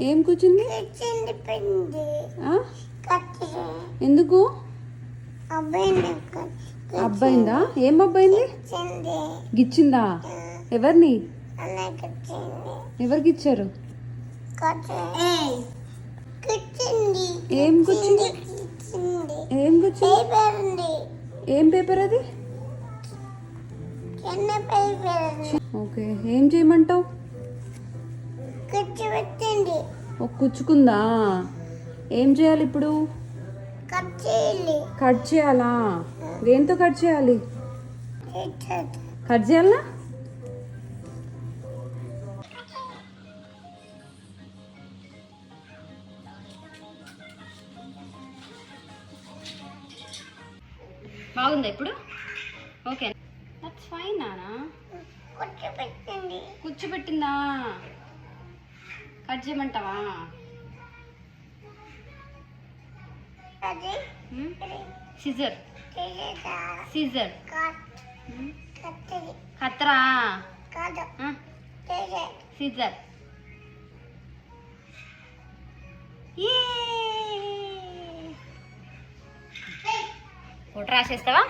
ఏం కూర్చుంది? ఎందుకు అబ్బాయిందా? ఏం అబ్బాయింది? గిచ్చిందా? ఎవరిని? ఎవరికి ఇచ్చారు? ఏం కూర్చుంది? ఏం కూర్చుంది? ఏం పేపర్ అది? ఓకే, ఏం చేయమంటావు? కూర్చుకుందా? ఏం చేయాలి ఇప్పుడు? కట్ చేయాలా? దేంతో కట్ చేయాలి? కట్ చేయాలా? బాగుందా ఇప్పుడు? ఓకే, దట్స్ ఫైన్ నానా. కూర్చోబెట్టిందా? కట్ చేయమంటావా? సిజర్ సిజర్ కత్తరా సిజర్. ఫోటో రాసేస్తావా?